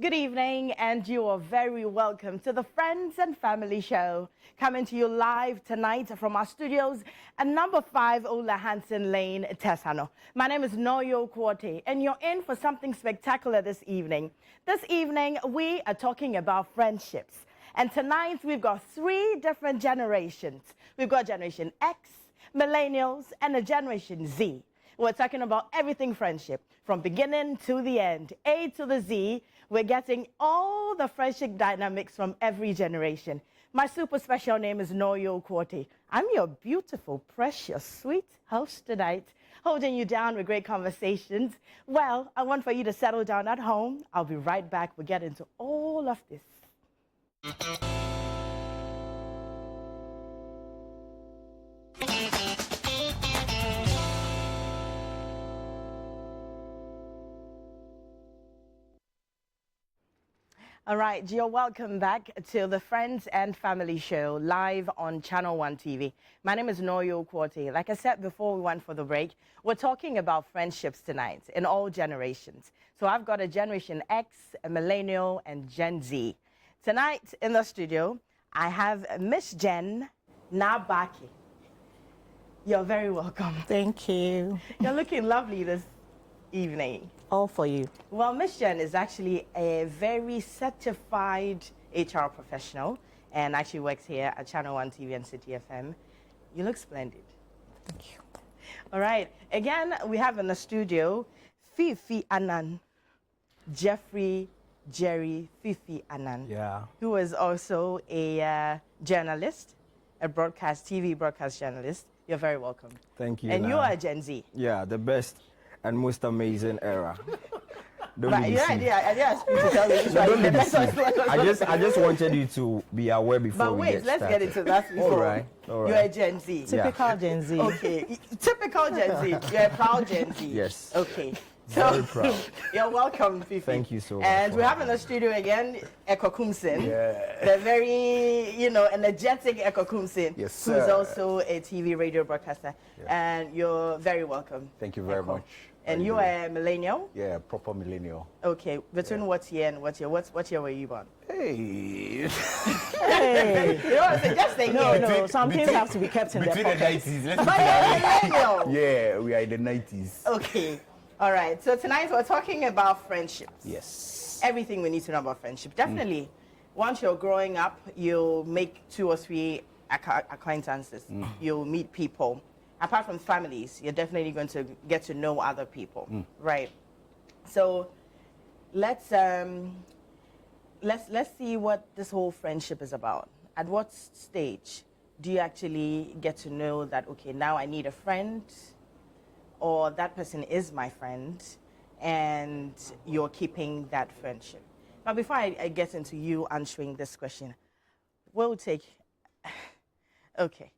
Good evening, and you are very welcome to the Friends and Family Show, coming to you live tonight from our studios at number 5 Ola Hansen Lane, Tesano. My name is Noyo Kwote, and you're in for something spectacular this evening. This evening, we are talking about friendships. And tonight, we've got 3 different generations. We've got Generation X, Millennials, and a Generation Z. We're talking about everything friendship, from beginning to the end, A to the Z. We're getting all the friendship dynamics from every generation. My super special name is Noyo Kwote. I'm your beautiful, precious, sweet host tonight, holding you down with great conversations. Well, I want for you to settle down at home. I'll be right back. We'll get into all of this. All right, you're welcome back to the Friends and Family Show live on ChannelOne TV. My name is Noyo Kwote. Like I said before we went for the break, we're talking about friendships tonight in all generations. So I've got a Generation X, a Millennial, and Gen Z. Tonight in the studio, I have Miss Jen Nabaki. You're very welcome. Thank you. You're looking lovely this evening. All for you. Well, Miss Jen is actually a very certified HR professional and actually works here at ChannelOne TV and City FM. You look splendid. Thank you. All right. Again, we have in the studio Fifi Annan, Jeffrey Jerry Fifi Annan, who is also a journalist, a TV broadcast journalist. You're very welcome. Thank you. And you are a Gen Z. Yeah, the best and most amazing era. Right, yeah, I did ask you to tell me this. I just wanted you to be aware before we get started. Let's get into that before. All right. You're a Gen Z. Typical Gen Z. Okay, typical Gen Z. You're a proud Gen Z. Yes. Okay. Very proud. You're welcome, Fifi. Thank you so much. And we have in the studio again Eko Kumsin. Yeah. The very, energetic Eko Kumsin. Yes, sir. Who's also a TV radio broadcaster. Yeah. And you're very welcome. Thank you very much. And you are a millennial? Yeah, proper millennial. Okay. Between what year and what year? What year were you born? Hey. Hey. You know what I'm saying? Just say No, some things have to be kept in their Between the pockets. 90s. But you're a millennial. Yeah, we are in the 90s. Okay. All right. So tonight we're talking about friendships. Yes. Everything we need to know about friendship. Definitely, once you're growing up, you'll make 2 or 3 acquaintances. You'll meet people. Apart from families, you're definitely going to get to know other people, right? So let's see what this whole friendship is about. At what stage do you actually get to know that, okay, now I need a friend, or that person is my friend, and you're keeping that friendship? Now, before I get into you answering this question, we'll take, okay.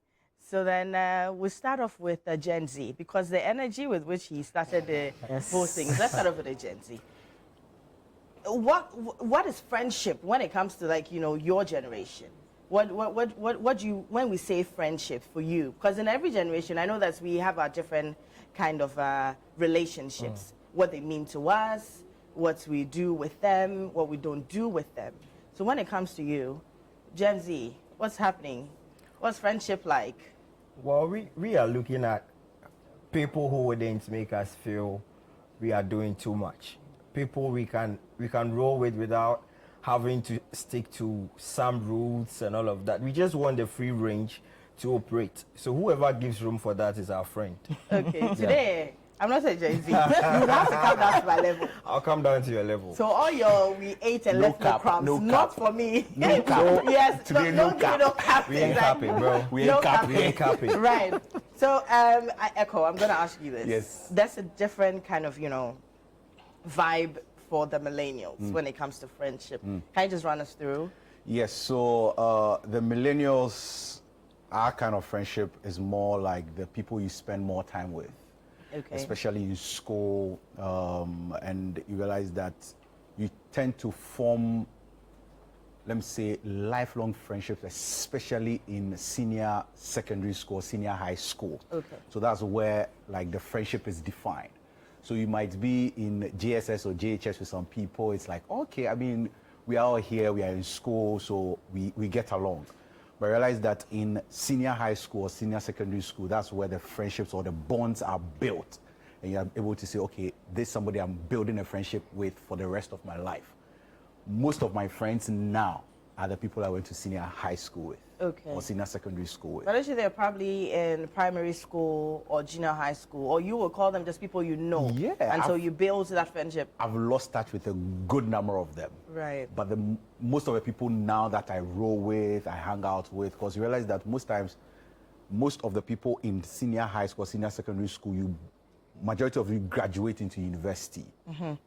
So then we'll start off with Gen Z, because the energy with which he started the whole thing. Let's start off with the Gen Z. What is friendship when it comes to, like, your generation? What do you, when we say friendship for you? Because in every generation, I know that we have our different kind of relationships, what they mean to us, what we do with them, what we don't do with them. So when it comes to you, Gen Z, what's happening? What's friendship like? Well, we are looking at people who wouldn't make us feel we are doing too much. People we can roll with without having to stick to some rules and all of that. We just want the free range to operate. So whoever gives room for that is our friend. Okay, today, I'm not a Gen Z. You have to come down to my level. I'll come down to your level. So all your we ate and left no crumbs, not for me. No cap. Yes, Today, no cap. No cap. We ain't capping, bro. We ain't capping. We ain't capping. Right. So, Echo, I'm going to ask you this. Yes. That's a different kind of, vibe for the millennials when it comes to friendship. Can you just run us through? Yes, so the millennials, our kind of friendship is more like the people you spend more time with. Okay. Especially in school, and you realize that you tend to form, let me say, lifelong friendships, especially in senior secondary school, senior high school. Okay. So that's where, like, the friendship is defined. So you might be in JSS or JHS with some people. It's like, okay, I mean, we are all here, we are in school, so we get along. But I realize that in senior high school or senior secondary school, that's where the friendships or the bonds are built. And you're able to say, okay, this is somebody I'm building a friendship with for the rest of my life. Most of my friends now are the people I went to senior high school with. Okay. Or senior secondary school with. But actually, they're probably in primary school or junior high school, or you will call them just people you know. Yeah. And so you build that friendship. I've lost touch with a good number of them. Right. But most of the people now that I roll with, I hang out with, because you realize that most times, most of the people in senior high school, senior secondary school, majority of you graduate into university,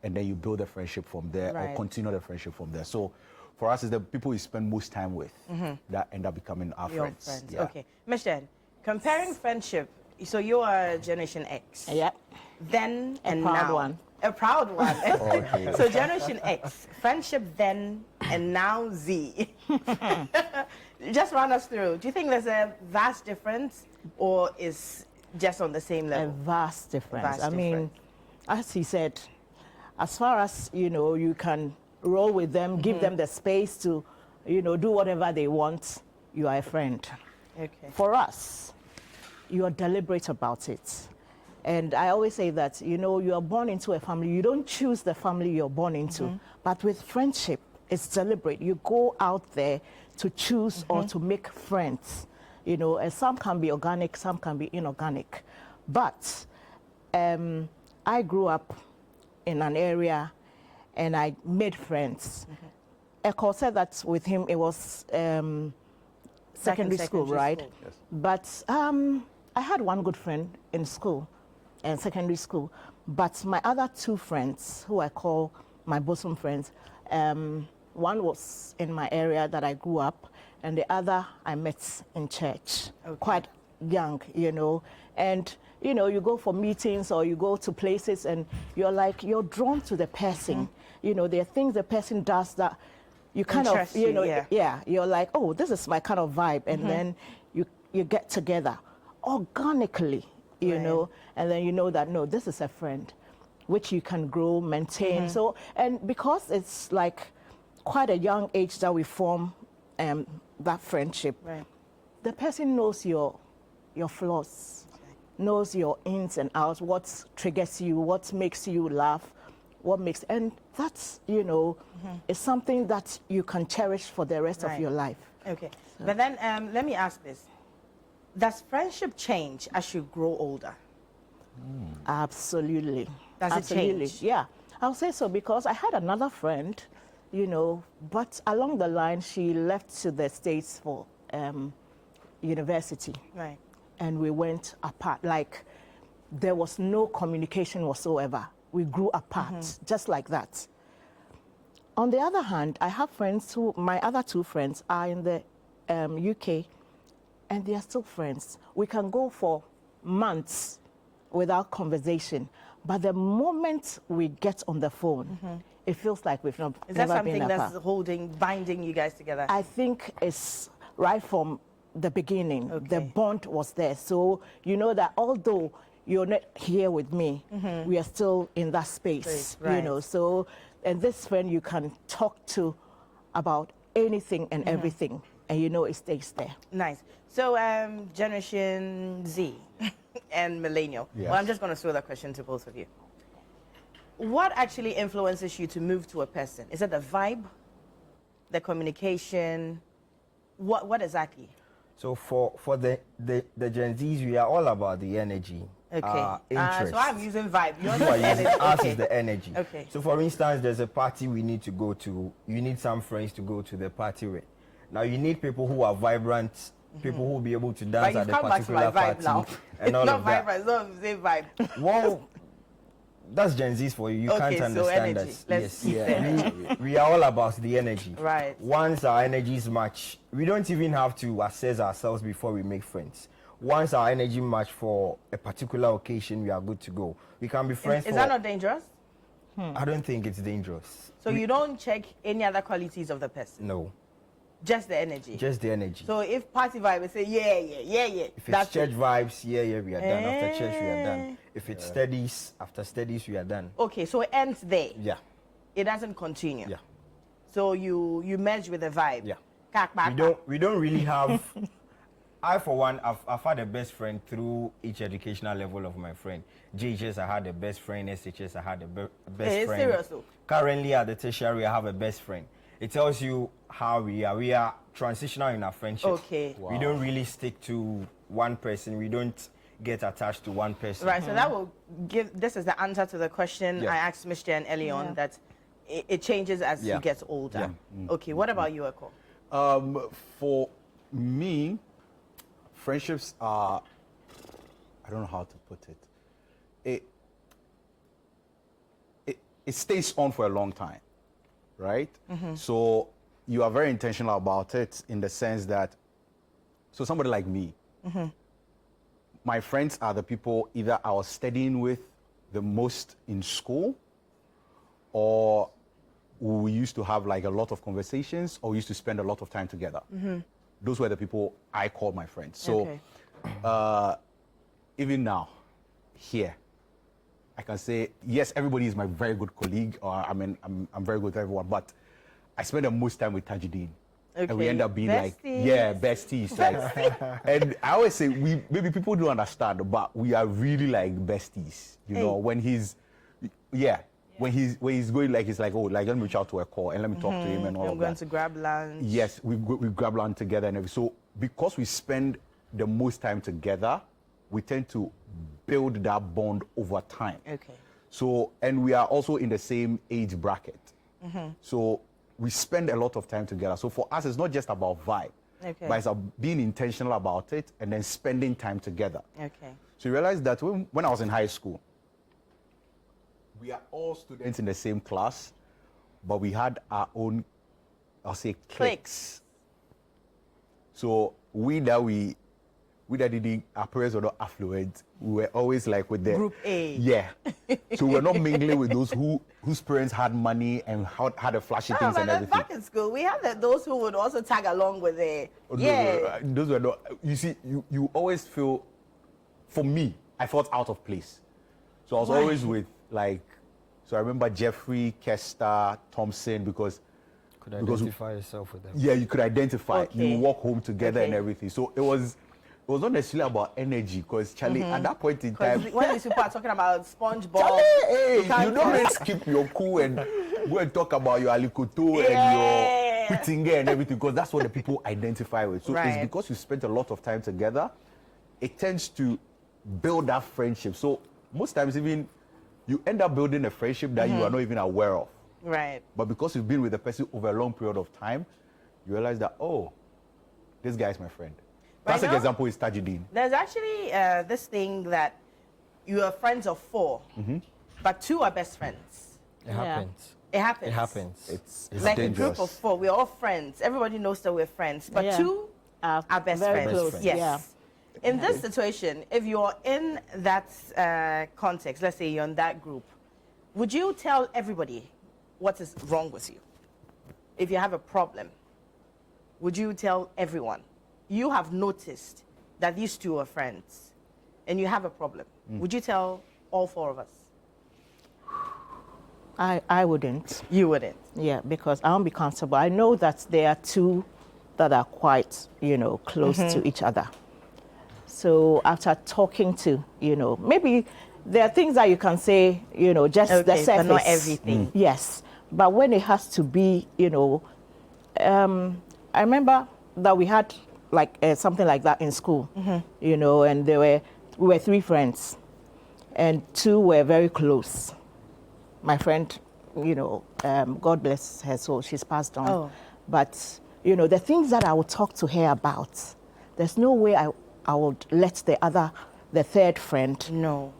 and then you build a friendship from there or continue the friendship from there. So for us, it's the people you spend most time with that end up becoming our friends. Yeah. Okay. Michelle, comparing friendship, so you are Generation X. Yep. Then and proud now. one. A proud one. Okay. So Generation X, friendship then and now Z. Just run us through. Do you think there's a vast difference or is just on the same A level? vast difference. Vast I mean, as he said, as far as, you know, you can roll with them, give them the space to, you know, do whatever they want, you are a friend. Okay. For us, you are deliberate about it. And I always say that, you know, you are born into a family. You don't choose the family you're born into. But with friendship, it's deliberate. You go out there to choose or to make friends. You know, and some can be organic, some can be inorganic. But I grew up in an area and I made friends. Eko said that with him it was secondary school, right? school. Yes. But I had one good friend in school, and secondary school. But my other two friends, who I call my bosom friends, one was in my area that I grew up, and the other I met in church, quite young, you know. And, you know, you go for meetings or you go to places and you're drawn to the person. You know, there are things the person does that you kind Interest of, you you, know, yeah. you're like, oh, this is my kind of vibe. And then you get together organically, you know, and then you know that, no, this is a friend, which you can grow, maintain. So, and because it's like quite a young age that we form that friendship, the person knows your flaws, knows your ins and outs, what triggers you, what makes you laugh, and that's, you know, is something that you can cherish for the rest of your life. Okay. So. But then let me ask this. Does friendship change as you grow older? Absolutely. Does it Absolutely. change? Yeah, I'll say so because I had another friend, you know, but along the line, she left to the States for university. Right. And we went apart. Like, there was no communication whatsoever. We grew apart, just like that. On the other hand, I have friends who, my other two friends are in the UK, and they are still friends. We can go for months without conversation, but the moment we get on the phone, it feels like we've never been apart. Is that something that's binding you guys together? I think it's right from the beginning. The bond was there. So you know that although you're not here with me, we are still in that space, you know. So, and this friend you can talk to about anything and everything, and you know it stays there. Nice. So, Generation Z and Millennial. Yes. Well, I'm just going to throw that question to both of you. What actually influences you to move to a person? Is it the vibe, the communication? What exactly? So for the Gen Zs, we are all about the energy. Okay. Interest. So I'm using vibe. You're You are using using energy. us Okay. is the energy. Okay. So for instance, there's a party we need to go to. You need some friends to go to the party with. Now you need people who are vibrant, people who will be able to But dance you've at the come back to my particular vibe party now. and all It's not of that. vibrant. It's not the same vibe. Well, that's Gen Z's for you. You Okay, can't so understand energy. us. Let's keep the yes. energy. We are all about the energy. Right. Once our energies match, we don't even have to assess ourselves before we make friends. Once our energy match for a particular occasion, we are good to go. We can be friends Is for... that not dangerous? I don't think it's dangerous. So you don't check any other qualities of the person? No. Just the energy. Just the energy. So if party vibe, we say yeah. If it's church vibes, yeah, we are done. After church, we are done. If it's studies, after studies, we are done. Okay, so it ends there. Yeah. It doesn't continue. Yeah. So you merge with the vibe. Yeah. We don't really have. I, for one, I've had a best friend through each educational level of my friend. GHS, I had a best friend. SHS, I had a best friend. Serious though. Currently at the tertiary, I have a best friend. It tells you how we are. We are transitional in our friendship. Okay. Wow. We don't really stick to one person. We don't get attached to one person. Right, so that will give, this is the answer to the question I asked Mr. and early on, that it changes as you get older. Okay, what about you, Eko? For me, friendships are, I don't know how to put it. It stays on for a long time, right? So you are very intentional about it in the sense that, so somebody like me, my friends are the people either I was studying with the most in school, or we used to have like a lot of conversations, or we used to spend a lot of time together. Those were the people I called my friends. So even now, here, I can say, yes, everybody is my very good colleague, or I mean, I'm very good with everyone, but I spend the most time with Tajideen. And we end up being besties. Besties. Like, and I always say, maybe people don't understand, but we are really like besties. You know, when he's, when he's going, like, he's like, oh, like, let me reach out to a call and let me talk to him and all of that. I'm going to grab lunch. Yes, we grab lunch together and everything. So because we spend the most time together, we tend to build that bond over time. Okay. So, and we are also in the same age bracket. So we spend a lot of time together. So for us, it's not just about vibe, but it's about being intentional about it and then spending time together. Okay. So you realize that when I was in high school, we are all students in the same class, but we had our own, I'll say, cliques. So we that didn't, our parents were not affluent. We were always like with the Group A. Yeah. So we're not mingling with those whose parents had money and had a flashy things and everything. Back in school, we had those who would also tag along with the those were not. You see, you always feel. For me, I felt out of place. So I was always with like. So I remember Jeffrey, Kester, Thompson because. Could identify yourself with them. Yeah, you could identify. You walk home together and everything. So it was not necessarily about energy, because Charlie, at that point in time, when these people are talking about SpongeBob, Charlie, hey, you don't just keep your cool and go and talk about your alikoto and your pitinga and everything, because that's what the people identify with. So it's because you spent a lot of time together, it tends to build that friendship. So most times even you end up building a friendship that you are not even aware of. Right. But because you've been with the person over a long period of time, you realize that, oh, this guy is my friend. Classic example is Tajideen. There's actually this thing that you are friends of 4, but 2 are best friends. It happens. It happens. It happens. It's like dangerous. a group of 4, we're all friends. Everybody knows that we're friends, but 2 are best friends. Close. Yes. Yeah. In this situation, if you're in that context, let's say you're in that group, would you tell everybody what is wrong with you? If you have a problem, would you tell everyone? You have noticed that these 2 are friends and you have a problem. Would you tell all 4 of us? I wouldn't. You wouldn't? Yeah, because I won't be comfortable. I know that there are 2 that are quite, close to each other. So after talking to, maybe there are things that you can say, just the surface. But not everything. Yes. But when it has to be, I remember that we had like something like that in school, and we were 3 friends, and 2 were very close. My friend, God bless her soul, she's passed on. Oh. But, the things that I would talk to her about, there's no way I would let the third friend. No.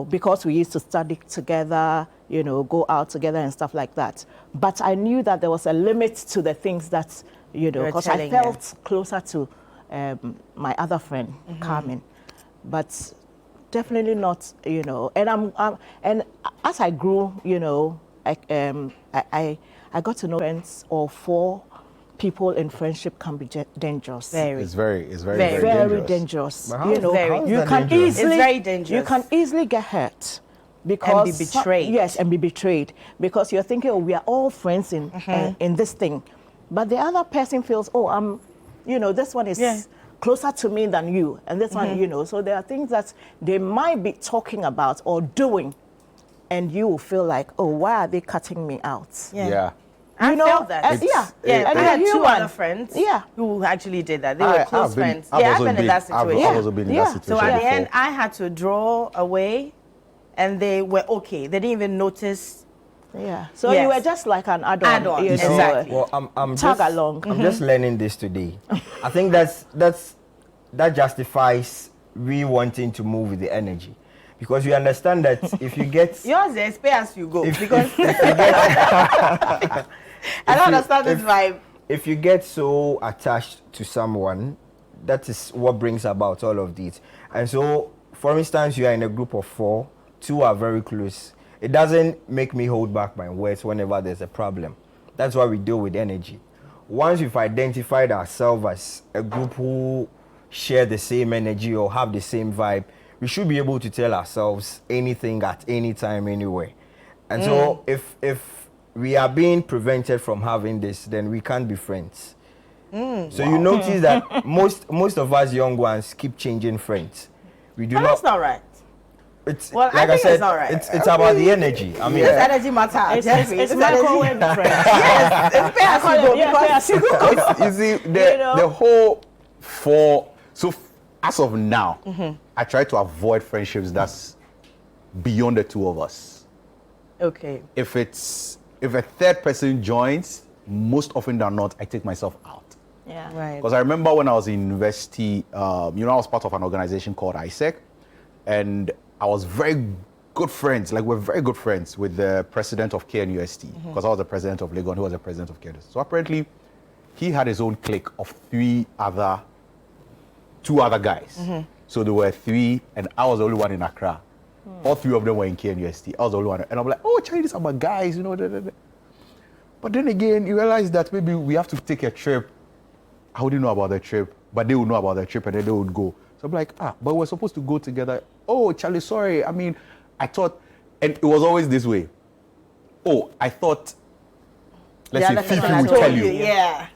Because we used to study together, go out together and stuff like that. But I knew that there was a limit to the things that, because I felt closer to my other friend, Carmen. But definitely not, and and as I grew, I got to know friends or 4 people in friendship can be dangerous. Very. It's very Very dangerous. But how You is- know, how is you that can dangerous? easily It's very dangerous. You can easily get hurt because be betrayed. yes, and be betrayed because you're thinking, oh, we are all friends in this thing, but the other person feels, oh, this one is closer to me than you, and this one, so there are things that they might be talking about or doing, and you will feel like, oh, why are they cutting me out? Yeah. I felt that. and- and I you're had two human. other friends Yeah. who actually did that. They were close friends. I've I've also been in that situation. I've also been in that Yeah. situation So at the before. end, I had to draw away, and they were okay. They didn't even notice. Yeah. So Yes. you were just like an add-on. Add-on, you know, exactly. Well, I'm Tag just, along. I'm just learning this today. I think that justifies we wanting to move with the energy, because we understand that if you get Yours is pay as you go. if, Because if you get I don't you- understand this if- vibe. if you get so attached to someone, that is what brings about all of these. And so, for instance, you are in a group of 4, 2 are very close. It doesn't make me hold back my words whenever there's a problem. That's why we deal with energy. Once we've identified ourselves as a group who share the same energy or have the same vibe, we should be able to tell ourselves anything at any time, anywhere. And so, if we are being prevented from having this, then we can't be friends. So you notice that most of us young ones keep changing friends. We do But that's not right. It's Well, I like I, think said, it's all right. it's about the energy. I mean, This energy matter. It's Jeffrey. it's This microwave energy- friends. Yes, it's pay as you go. Yeah, Because pay as you go. You see, You know? the whole as of now, I try to avoid friendships that's beyond the two of us. okay. If a third person joins, most often than not, I take myself out. Yeah. Right. Because I remember when I was in university, I was part of an organization called ISEC, and I was very good friends, we're very good friends with the president of KNUST, because I was the president of Legon, he was the president of KNUST. So apparently, he had his own clique of 2 other guys. So there were 3, and I was the only one in Accra. All 3 of them were in KNUST. I was the only one. And I'm like, oh, Charlie, these are my guys, Da, da, da. But then again, you realize that maybe we have to take a trip. I wouldn't know about the trip, but they would know about the trip, and then they would go. So I'm like, but we're supposed to go together. Oh, Charlie, sorry. I mean, I thought, and it was always this way. Oh, I thought, let's The say other person Fifi had would told tell you. Yeah.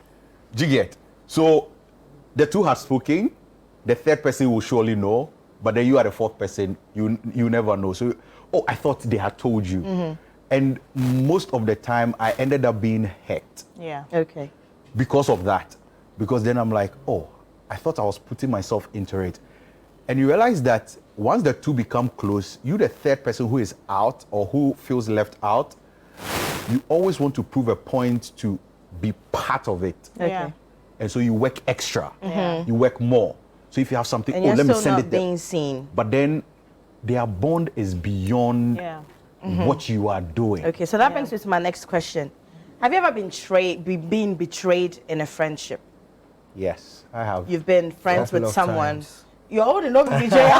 Do you get? So the 2 had spoken, the third person will surely know, but then you are the 4th person, you never know. So, oh, I thought they had told you. And most of the time, I ended up being hurt Yeah. Okay. because of that. Because then I'm like, oh, I thought I was putting myself into it. And you realize that once the 2 become close, you, the third person who is out or who feels left out, you always want to prove a point to be part of it. Okay. Yeah. And so you work extra. Yeah. You work more. So if you have something, And oh, you're let me still send not it there. being seen. But then their bond is beyond Yeah. what you are doing. Okay, so that brings me to my next question. Have you ever been betrayed in a friendship? Yes, I have. You've been friends Couple with of someone. times. You're old enough to be betrayed.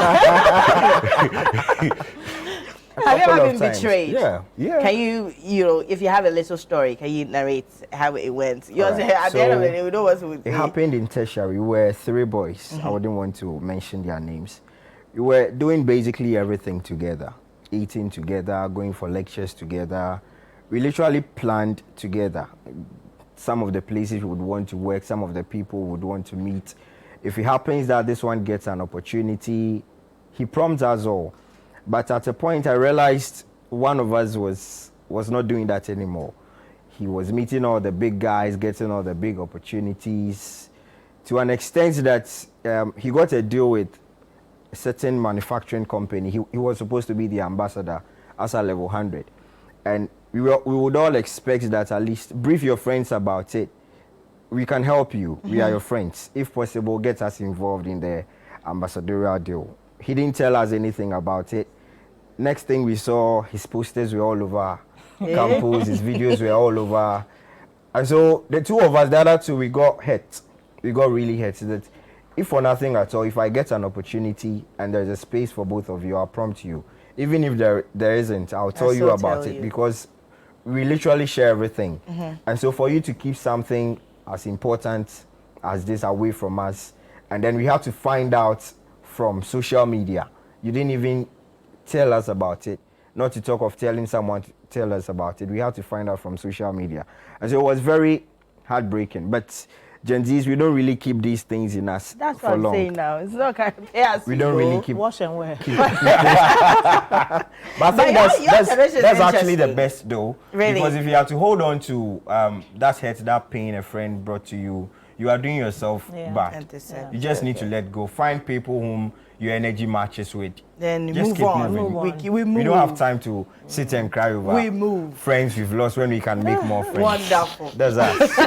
Have you Couple ever of been times. betrayed? Yeah. Yeah. Can you, if you have a little story, can you narrate how it went? Yours, Alright, at the end of so it, we know what would It happened in tertiary. We were 3 boys. I wouldn't want to mention their names. We were doing basically everything together, eating together, going for lectures together. We literally planned together. Some of the places we would want to work, some of the people would want to meet. If it happens that this one gets an opportunity, he prompts us all. But at a point, I realized one of us was not doing that anymore. He was meeting all the big guys, getting all the big opportunities, to an extent that he got a deal with a certain manufacturing company. He was supposed to be the ambassador as a level 100. And we would all expect that at least brief your friends about it. We can help you. We are your friends. If possible, get us involved in the ambassadorial deal. He didn't tell us anything about it. Next thing we saw, his posters were all over campus, his videos were all over. And so the 2 of us, the other 2, we got hurt. We got really hurt. So that if for nothing at all, if I get an opportunity and there's a space for both of you, I'll prompt you. Even if there isn't, I'll tell you about it, because we literally share everything. And so for you to keep something as important as this away from us, and then we have to find out from social media. You didn't even tell us about it, not to talk of telling someone to tell us about it. We have to find out from social media. And so it was very heartbreaking. But Gen Zs, we don't really keep these things in us That's for what long. I'm saying now. It's not kind of chaos. We don't really keep. Wash and wear. But I think your tradition is that's actually the interesting. best though. Really? Because if you have to hold on to that hurt, that pain a friend brought to you, you are doing yourself Yeah. bad. Yeah. You just need to let go. Find people whom your energy matches with. Then Just move keep on. moving. We move. We don't have time to sit and cry over We move. friends we've lost when we can make more friends. Wonderful. That's us.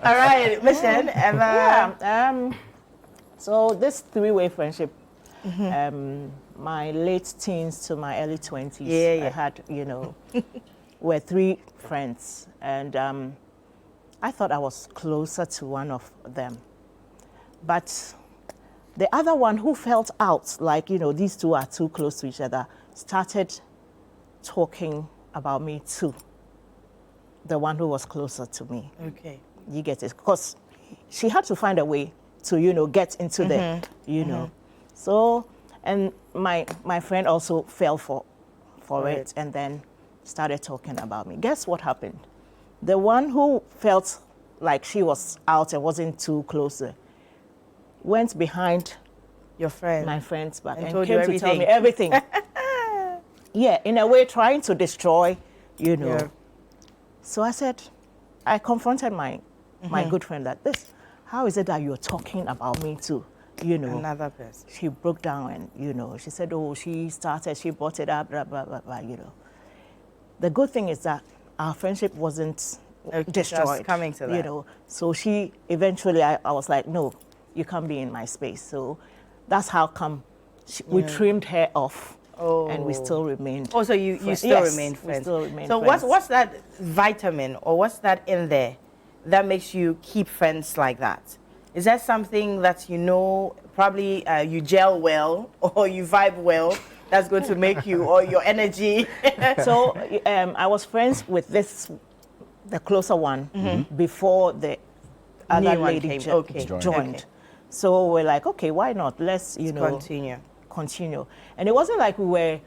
All right, Mission, Emma. Yeah. So this three-way friendship, my late teens to my early 20s, Yeah. I had, were three friends, and I thought I was closer to one of them, but the other one who felt out like these two are too close to each other started talking about me too. The one who was closer to me. Okay. You get it? Because she had to find a way to, get into the, So, and my friend also fell for Right. it and then started talking about me. Guess what happened? The one who felt like she was out and wasn't too close went behind Your friend. my friend's back And and told you came to tell me everything. everything. Yeah, in a way, trying to destroy, Yeah. So I said, I confronted my good friend that how is it that you're talking about me too? Another person. She broke down and, she said, oh, she brought it up, blah, blah, blah, blah, The good thing is that our friendship wasn't destroyed. Coming to that. So she eventually, I was like, no, you can't be in my space. So that's how come we trimmed her off. And we still remained. Oh, so you friends. still Yes, remain we friends. still remain So friends. what's that vitamin or what's that in there that makes you keep friends like that? Is that something that probably you gel well or you vibe well that's going to make you or your energy? So I was friends with the closer one, before the other New one lady came. joined. Okay. So we're like, okay, why not? Let's continue. And it wasn't like we were,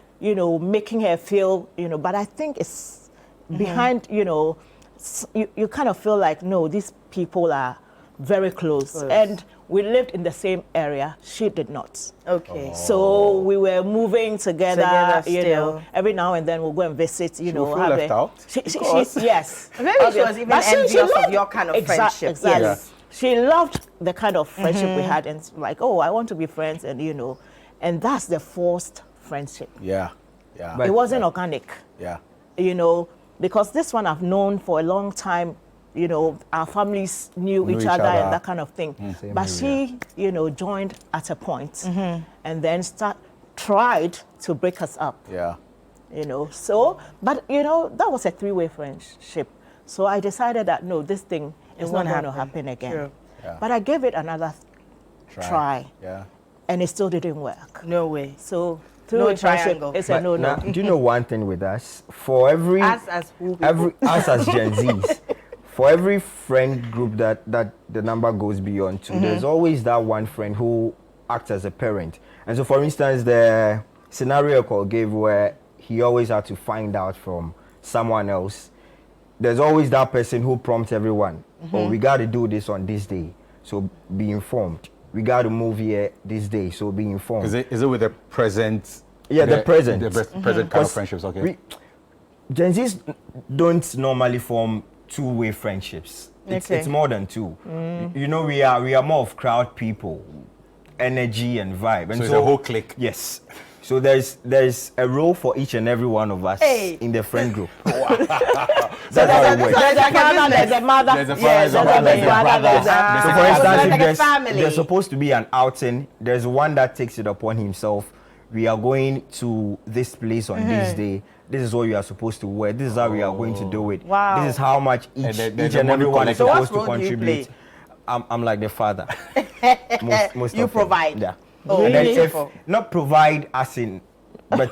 making her feel, but I think it's behind, you kind of feel like, no, these people are very close. And we lived in the same area. She did not. Okay. So we were moving together, still. every now and then we'll go and visit, She will feel left out. Yes. Maybe she was even But envious of your kind of friendship. Exactly. Yes. She loved the kind of friendship we had and like, oh, I want to be friends and, and that's the forced friendship. Yeah. It wasn't organic. Yeah. Because this one I've known for a long time, our families knew each other and that kind of thing. But she, joined at a point and then tried to break us up. Yeah. So, but, that was a three-way friendship. So I decided that, no, this thing is not going to happen again. True. Yeah. But I gave it another try. Yeah. And it still didn't work. No way. So, No three-way friendship triangle. is a no-no. Now, do you know one thing with us? For every Us as Gen Zs, for every friend group that the number goes beyond to, there's always that one friend who acts as a parent. And so, for instance, the scenario Cole gave where he always had to find out from someone else, there's always that person who prompts everyone, oh, we got to do this on this day, so be informed. We got to move here this day, so be informed. Is it with the present? Yeah, the present. The present kind of friendships, okay. Gen Zs don't normally form two-way friendships. It's more than two. We are more of crowd people, energy and vibe. And So it's a whole clique. Yes. So there's a role for each and every one of us in the friend group. That's how it works. There's a father, there's a mother. There's a father, there's a mother, there's a brother. So for instance, like a if family. there's supposed to be an outing, there's one that takes it upon himself. We are going to this place on this day. This is what you are supposed to wear. This is how we are going to do it. Wow. This is how much each and every one is So what supposed to role do you contribute. I'm like the father. most You of them. provide. Yeah. Oh, And then really? not provide as in but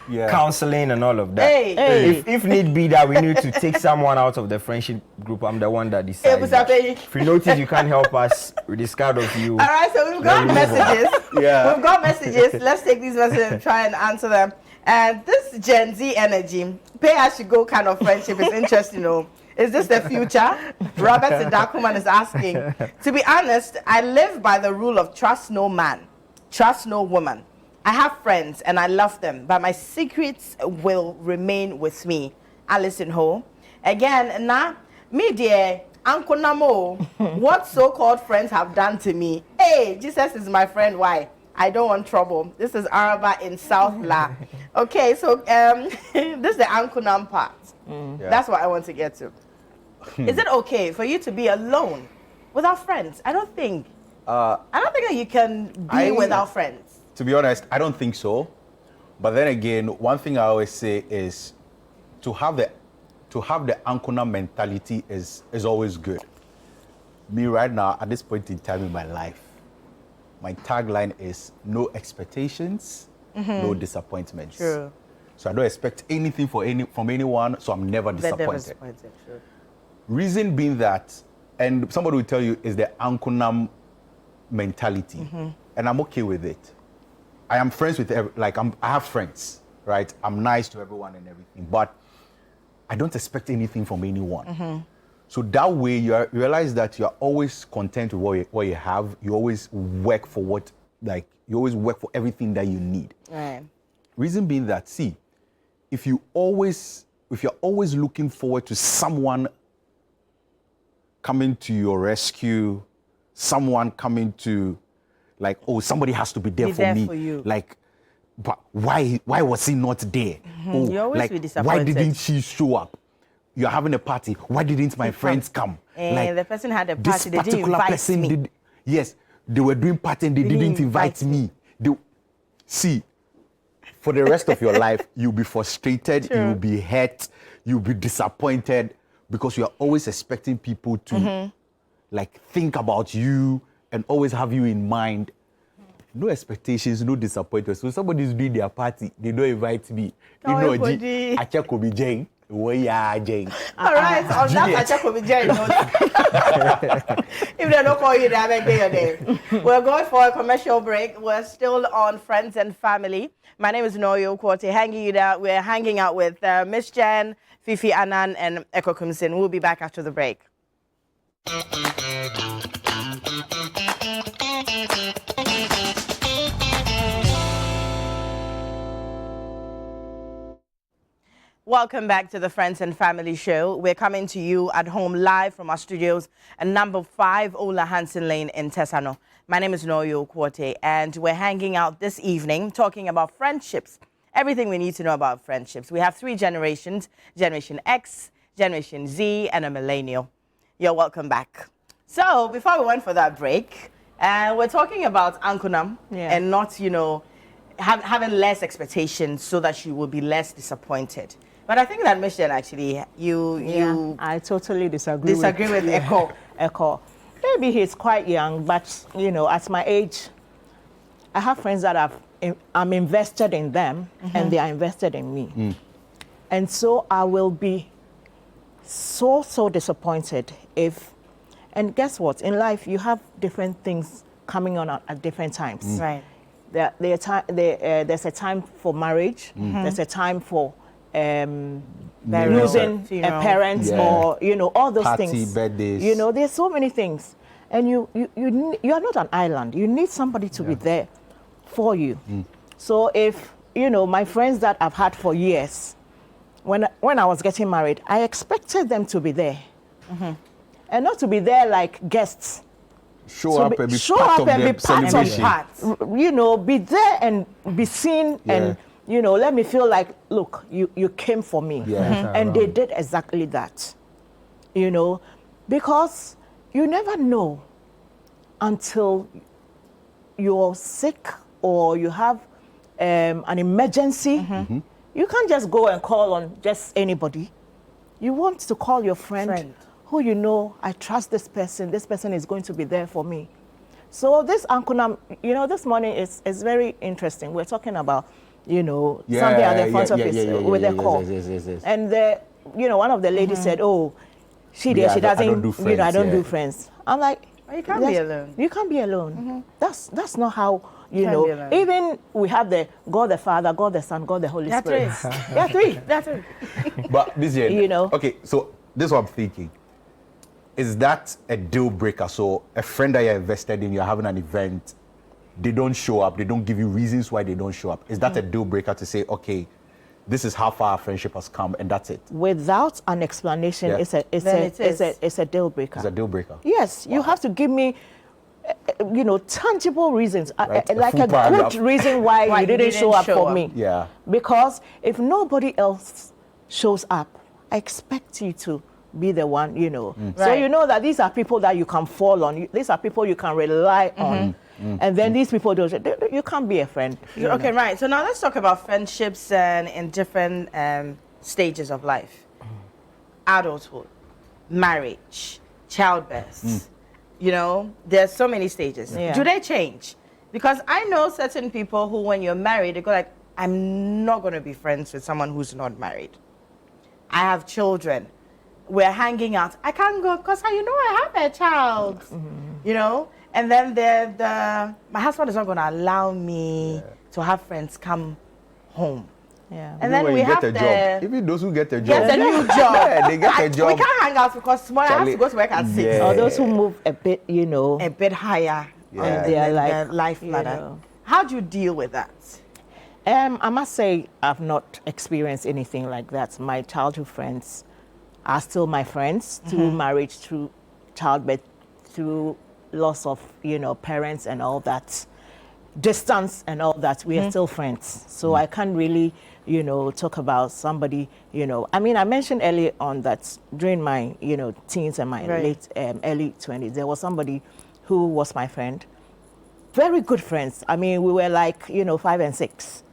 Yeah. counseling and all of that. Hey. If need be that we need to take someone out of the friendship group, I'm the one that decides. Busape. If you notice you can't help us, we discard of you. All right, so we've got messages. Yeah. We've got messages. Let's take these messages and try and answer them. And this Gen Z energy, pay as you go kind of friendship is interesting, you know. Is this the future? Robert Sidakuman is asking. To be honest, I live by the rule of trust no man, trust no woman. I have friends and I love them, but my secrets will remain with me. Alison Ho. Again, me dear, Uncle Namo, what so-called friends have done to me. Hey, Jesus is my friend. Why? I don't want trouble. This is Araba in South La. Okay, so this is the Uncle Nam part. Yeah. That's what I want to get to. Is it okay for you to be alone without friends? I don't think that you can be without friends. To be honest, I don't think so. But then again, one thing I always say is to have the Ankuna mentality is always good. Me right now, at this point in time in my life, my tagline is no expectations, no disappointments. True. So I don't expect anything from anyone, so I'm never disappointed. True. Reason being that, and somebody will tell you, is the Ankunam mentality, and I'm okay with it. I am friends with I have friends, right? I'm nice to everyone and everything, but I don't expect anything from anyone. So that way, you realize that you're always content with what you have. You always work for you always work for everything that you need. Right. Reason being that, see, if you're always looking forward to someone coming to your rescue, someone coming to, like, oh, somebody has to be there for me. For you. Like, but why was he not there? Oh, You always like, be disappointed. why didn't she show up? You're having a party. Why didn't my friends come? And the person had a this party. They didn't particular invite person me. did. Yes, they were doing party and they didn't invite me. See, for the rest of your life, you'll be frustrated, you'll be hurt, you'll be disappointed because you're always expecting people to think about you and always have you in mind. No expectations, no disappointments. So somebody's doing their party, they don't invite me. Oh, You know, everybody. I check with Jane. Where Jane? All right, on that, I check with Jerry. If they don't call you, they haven't got your name. We're going for a commercial break. We're still on Friends and Family. My name is Noyo Kwote. We're hanging out with Miss Jen, Fifi Anan, and Eko Kumsin. We'll be back after the break. Welcome back to the Friends and Family Show. We're coming to you at home live from our studios at number 5 Ola Hansen Lane in Tesano. My name is Noyo Kwote, and we're hanging out this evening talking about friendships. Everything we need to know about friendships. We have 3 generations, Generation X, Generation Z, and a millennial. You're welcome back. So before we went for that break, we're talking about Ankunam and not, having less expectations so that you will be less disappointed. But I think that mission actually, I totally disagree with Eko. Eko. Maybe he's quite young, but at my age, I have friends that I'm invested in them, and they are invested in me. And so I will be so disappointed if. And guess what? In life, you have different things coming on at different times. Right. There's a time for marriage. There's a time for losing a parent, or all those Party, things. birthdays. There's so many things, and you are not an island. You need somebody to be there for you. So if my friends that I've had for years, when I was getting married, I expected them to be there, and not to be there like guests. Show up and be part of the celebration. Be there and be seen and. Let me feel like, look, you came for me. And they did exactly that. Because you never know until you're sick or you have an emergency. You can't just go and call on just anybody. You want to call your friend who I trust this person is going to be there for me. So this Ankunam, this morning is very interesting. We're talking about you know, something at the front of his with a call. Yes. And the, you know, one of the ladies said, "Oh, she Me, I doesn't, don't do friends, you know, I don't yeah. do friends." I'm like, Oh, you can't be alone. You can't be alone. That's not how, you Can't know. be alone. Even we have the God the Father, God the Son, God the Holy Spirit. Yeah, three. That's it. But this year, You know. Okay, so this is what I'm thinking. Is that a deal breaker? So a friend that you're invested in, you're having an event, they don't show up, they don't give you reasons why they don't show up. Is that a deal breaker to say, okay, this is how far our friendship has come, and that's it? Without an explanation, Yeah. it's a deal breaker. It's a deal breaker. Yes, you have to give me, you know, tangible reasons, Right, a like full a paragraph. good reason why you didn't show up for me. Yeah. Because if nobody else shows up, I expect you to be the one, you know. So Right. you know that these are people that you can fall on. These are people you can rely on. And then these people don't. You can't be a friend. you Okay, know. right. So now let's talk about friendships and in different stages of life. Adulthood, marriage, childbirth. You know, there's so many stages. Yeah. Do they change? Because I know certain people who, when you're married, they go like, I'm not going to be friends with someone who's not married. I have children. We're hanging out. I can't go because you know I have a child. You know, and then my husband is not going to allow me to have friends come home. Yeah. And Even then when we you get have a the job, even those who get a job, get a new job. Yeah, they get a job. We can't hang out because tomorrow I have to go to work at 6. Yeah. Or those who move a bit, you know. A bit higher Yeah. on They are the like, life you ladder. know. How do you deal with that? I must say I've not experienced anything like that. My childhood friends are still my friends through marriage, through childbirth, through loss of, you know, parents and all that, distance and all that. We are still friends. So I can't really, you know, talk about somebody, you know. I mean, I mentioned earlier on that during my, you know, teens and my Right. late, early 20s, there was somebody who was my friend. Very good friends. I mean, we were like, you know, 5 and 6.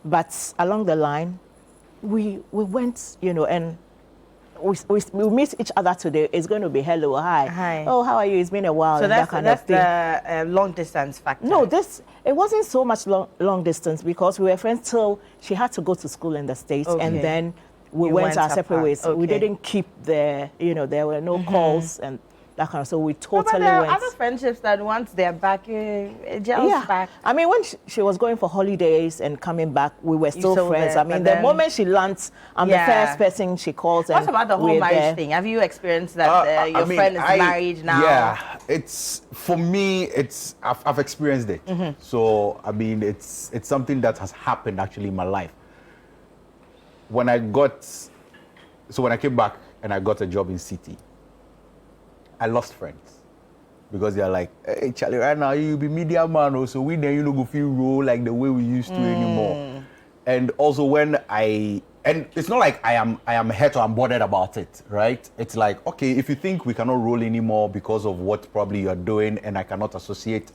But along the line, we went, you know, and we meet each other today. It's going to be hello, hi. Hi. Oh, how are you? It's been a while. So and that's, that kind that's of thing. the long distance factor. No, it wasn't so much long distance because we were friends till she had to go to school in the States, Okay. and then we You went went our separate apart. ways. We Okay. didn't keep the, you know, there were no calls and that kind of. So we No, totally but there are went. other friendships that once they're back, gels Yeah, back. I mean, when she was going for holidays and coming back, we were still still friends. there, I mean, but the then- moment she lands, I'm Yeah. the first person she calls. What and about the whole we're marriage there. thing? Have you experienced that your friend is married now? Yeah, it's for me. I've experienced it. So I mean, it's something that has happened actually in my life. When I came back and I got a job in City, I lost friends because they're like, "Hey, Charlie, right now you be media man, also we then you know go feel roll like the way we used to anymore." And also and it's not like I am hurt or I'm bothered about it, right? It's like, okay, if you think we cannot roll anymore because of what probably you're doing and I cannot associate,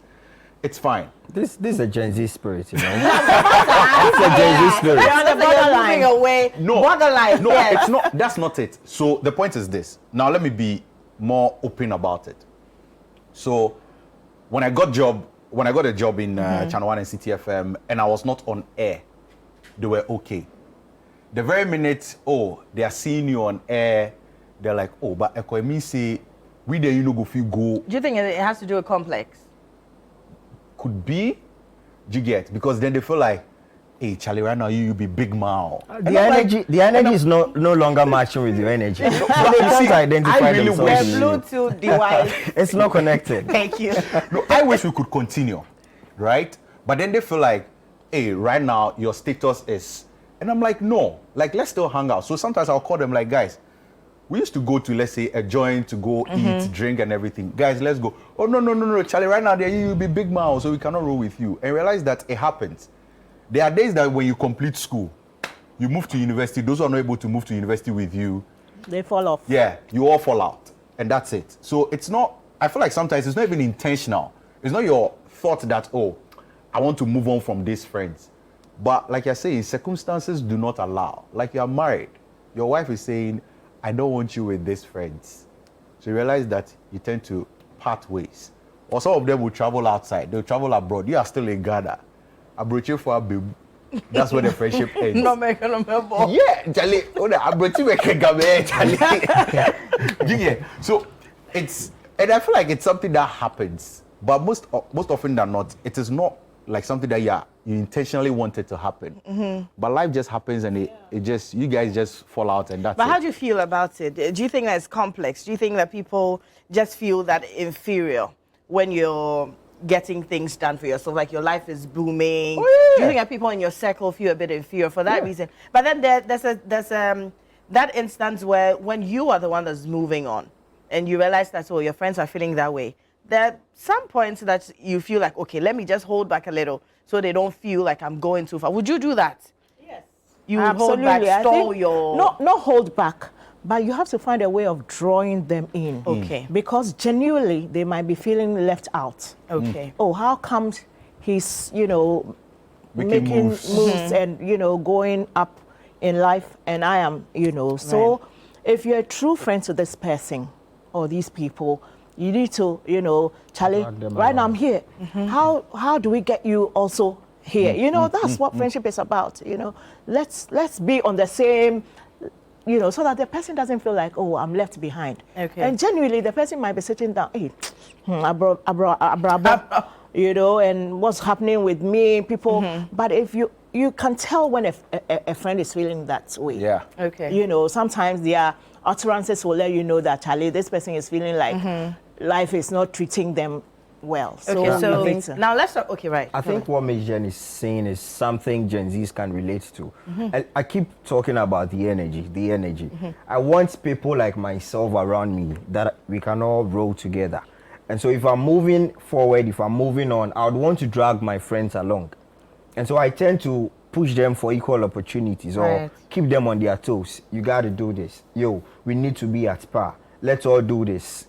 it's fine. This is a Gen Z spirit, you know. It's a Gen Z spirit. You're on the borderline. Moving away. No, Borderline. no, yes. it's not. That's not it. So the point is this. Now let me be more open about it. So when I got a job in ChannelOne and CTFM, and I was not on air, they were okay. The very minute, they are seeing you on air, they're like, but Eko, me say, we there you know go feel go. Do you think it has to do with complex? Could be, do you get? Because then they feel like, hey, Charlie, right now you be big man. The energy is no longer matching with your energy. So they can't identify I really themselves. The wish- with you. Bluetooth device. It's not connected. Thank you. No, I wish we could continue, right? But then they feel like, hey, right now your status is, and I'm like, no, like let's still hang out. So sometimes I'll call them like, guys, we used to go to, let's say, a joint to go eat, drink and everything. Guys, let's go. Oh, no, Charlie, right now you'll be big man, so we cannot roll with you. And realize that it happens. There are days that when you complete school, you move to university, those who are not able to move to university with you, They fall off. yeah, you all fall out. And that's it. So it's not, I feel like sometimes it's not even intentional. It's not your thought that, I want to move on from these friends. But like I say, circumstances do not allow. Like you're married. Your wife is saying, I don't want you with these friends. So you realize that you tend to part ways. Or some of them will travel outside. They'll travel abroad. You are still in Ghana. Abroche for a baby. that's where the friendship ends. No make no more. Yeah, Charlie. I'm going to make a game, Charlie. Yeah. So it's, and I feel like it's something that happens, but most often than not, it is not like something that you intentionally wanted to happen. But life just happens, and it just, you guys just fall out, and that's But it. how do you feel about it? Do you think that it's complex? Do you think that people just feel that inferior when you're getting things done for yourself, like your life is booming? Oh, yeah. Do you think that people in your circle feel a bit inferior for that reason? But then there's that instance where when you are the one that's moving on and you realize that, oh, your friends are feeling that way, there are some points that you feel like, okay, let me just hold back a little so they don't feel like I'm going too far. Would you do that? Yes. You would hold back, I stall think your... not hold back, but you have to find a way of drawing them in. Okay. Because genuinely they might be feeling left out. Okay. Oh, how comes he's, you know, Making making moves. and, you know, going up in life, and I am, you know. So if you're a true friend to this person or these people, you need to, you know, Charlie, Drag them right now along. I'm here. How do we get you also here? You know, that's what friendship is about. You know, let's be on the same, you know, so that the person doesn't feel like, oh, I'm left behind. Okay. And genuinely, the person might be sitting down, hey, abra, you know, and what's happening with me, people. But if you can tell when a friend is feeling that way. Yeah. Okay. You know, sometimes their utterances will let you know that, Charlie, this person is feeling like life is not treating them well. Okay, so it's- now let's talk. Okay, right. I think what Miss Jen is saying is something Gen Zs can relate to. I keep talking about the energy. I want people like myself around me that we can all roll together. And so if I'm moving forward, if I'm moving on, I would want to drag my friends along. And so I tend to push them for equal opportunities or Right. keep them on their toes. You got to do this. Yo, we need to be at par. Let's all do this.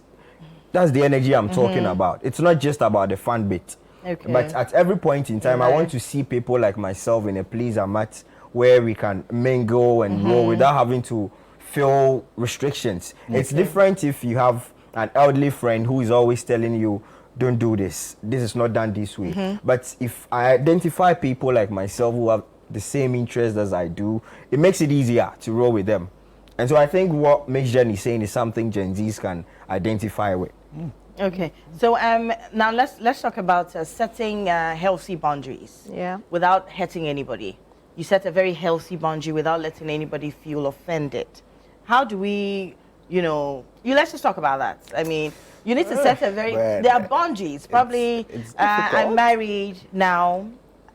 That's the energy I'm talking about. It's not just about the fun bit. Okay. But at every point in time, I Right. want to see people like myself in a place I'm at where we can mingle and roll without having to feel restrictions. It's different if you have an elderly friend who is always telling you, don't do this. This is not done this way. But if I identify people like myself who have the same interests as I do, it makes it easier to roll with them. And so I think what Miss Jen is saying is something Gen Zs can identify with. Okay. So now let's talk about setting healthy boundaries. Yeah. Without hurting anybody. You set a very healthy boundary without letting anybody feel offended. How do we, you know, let's just talk about that. I mean, you need to set a very, But there are boundaries. Probably, it's I'm difficult. married now.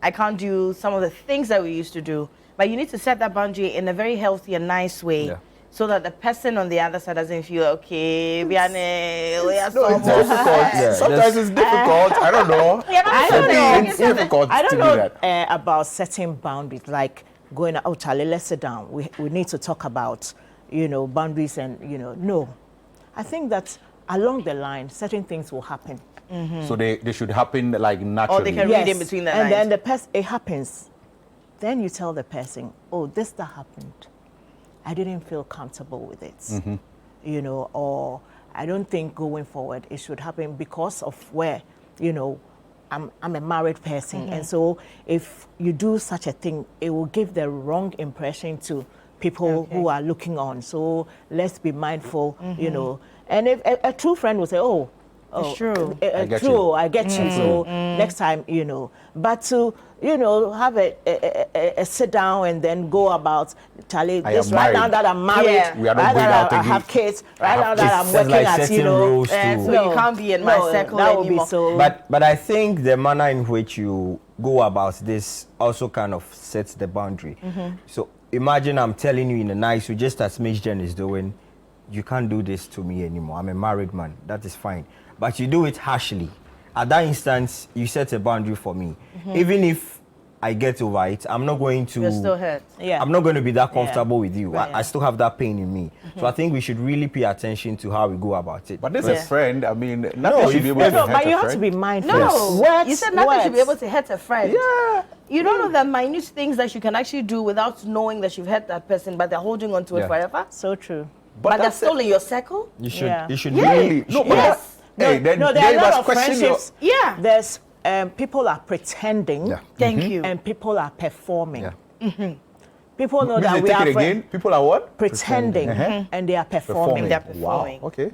I can't do some of the things that we used to do. But you need to set that boundary in a very healthy and nice way. Yeah. So that the person on the other side doesn't feel, okay, we are No, it's difficult. Yeah, Sometimes it's difficult. I don't know. I don't know. It's difficult I to don't do know that. about setting boundaries, like going, oh, Charlie, let's sit down. We need to talk about, you know, boundaries and, you know, no. I think that along the line, certain things will happen. So they should happen like naturally. Or they can read in between the and lines. then the person, it happens. Then you tell the person, oh, this that happened. I didn't feel comfortable with it, you know, or I don't think going forward it should happen because of where, you know, I'm a married person. And so if you do such a thing, it will give the wrong impression to people who are looking on. So let's be mindful, you know. And if a true friend will say, oh, It's true. I get true, you. I get you. So next time, you know, but to, you know, have a sit down and then go about, Charlie, I this am right now married. that I'm married, Yeah. We are not right going now out that I again. have kids, right now that I'm It's working like at, you setting know, rules And too. so you can't be in my circle that would anymore. be so. But I think the manner in which you go about this also kind of sets the boundary. So imagine I'm telling you in a nice way, just as Miss Jen is doing, you can't do this to me anymore. I'm a married man. That is fine. But you do it harshly. At that instance, you set a boundary for me. Even if I get over it, I'm not going to. You're still hurt. Yeah. I'm not going to be that comfortable with you. Right. I still have that pain in me. So I think we should really pay attention to how we go about it. But this Yeah. is a friend. I mean, nothing should be able if- to No, hurt but a you have friend. to be mindful. No, Words, you said nothing should be words. able to hurt a friend. Yeah. You don't know the minute things that you can actually do without knowing that you've hurt that person, but they're holding on to it Yeah. forever. So true. But they're that's still in your circle. You should. Yeah. You should Yeah. really. No, but Yes. hey, then no, there are they a lot must of question your. friendships. Yeah. There's people are pretending. Yeah. Thank you. And people are performing. Yeah. People know Please that we take are it again. People are what? pretending, and they are performing. They're performing. Wow. Okay.